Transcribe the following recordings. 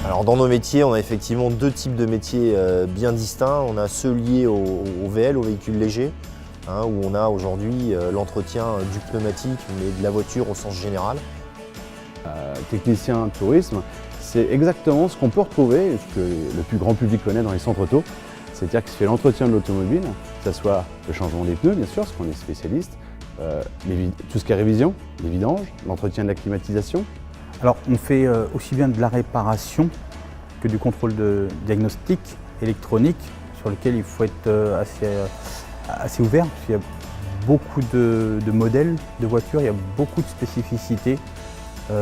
Alors dans nos métiers, on a effectivement deux types de métiers bien distincts. On a ceux liés au VL, aux véhicules légers, où on a aujourd'hui l'entretien du pneumatique, mais de la voiture au sens général. Technicien tourisme, c'est exactement ce qu'on peut retrouver, ce que le plus grand public connaît dans les centres auto, c'est-à-dire qu'il fait l'entretien de l'automobile, que ce soit le changement des pneus bien sûr, parce qu'on est spécialiste, tout ce qui est révision, les vidanges, l'entretien de la climatisation. Alors on fait aussi bien de la réparation que du contrôle de diagnostic électronique sur lequel il faut être assez ouvert, parce qu'il y a beaucoup de modèles de voitures, il y a beaucoup de spécificités,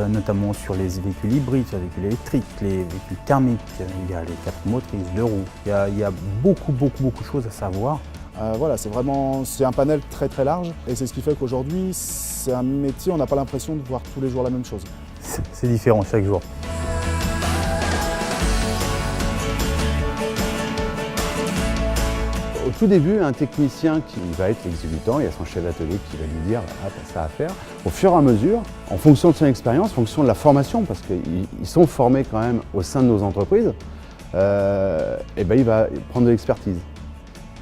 notamment sur les véhicules hybrides, sur les véhicules électriques, les véhicules thermiques, il y a les 4 motrices, 2 roues, il y a beaucoup de choses à savoir. Voilà, c'est un panel très large et c'est ce qui fait qu'aujourd'hui, c'est un métier, on n'a pas l'impression de voir tous les jours la même chose. C'est différent chaque jour. Au tout début, un technicien qui va être l'exécutant, il y a son chef d'atelier qui va lui dire « Ah, t'as ça à faire ». Au fur et à mesure, en fonction de son expérience, en fonction de la formation, parce qu'ils sont formés quand même au sein de nos entreprises, il va prendre de l'expertise.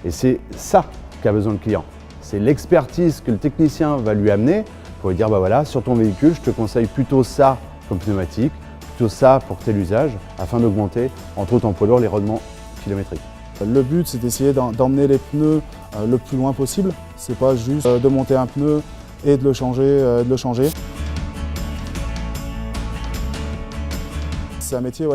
Et c'est ça qu'a besoin le client. C'est l'expertise que le technicien va lui amener pour lui dire bah voilà, sur ton véhicule, je te conseille plutôt ça comme pneumatique, plutôt ça pour tel usage, afin d'augmenter, entre autres en poids lourd, les rendements kilométriques. Le but, c'est d'essayer d'emmener les pneus le plus loin possible. C'est pas juste de monter un pneu et de le changer. C'est un métier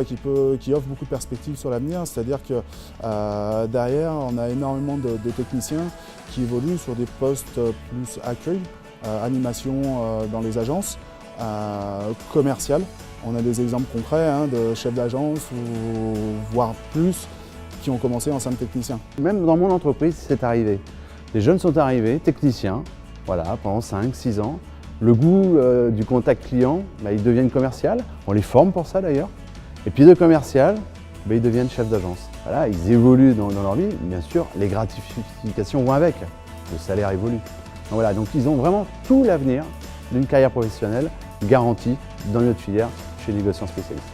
qui offre beaucoup de perspectives sur l'avenir, c'est-à-dire que derrière, on a énormément de techniciens qui évoluent sur des postes plus accueil, animation dans les agences, commerciales. On a des exemples concrets de chefs d'agence ou voire plus qui ont commencé en simple technicien. Même dans mon entreprise, c'est arrivé. Les jeunes sont arrivés, techniciens, voilà, pendant 5-6 ans. Le goût du contact client, ils deviennent commercial. On les forme pour ça d'ailleurs. Et puis de commercial, ils deviennent chefs d'agence. Voilà, ils évoluent dans leur vie. Bien sûr, les gratifications vont avec. Le salaire évolue. Donc, voilà, donc ils ont vraiment tout l'avenir d'une carrière professionnelle garantie dans notre filière chez les négociants spécialistes.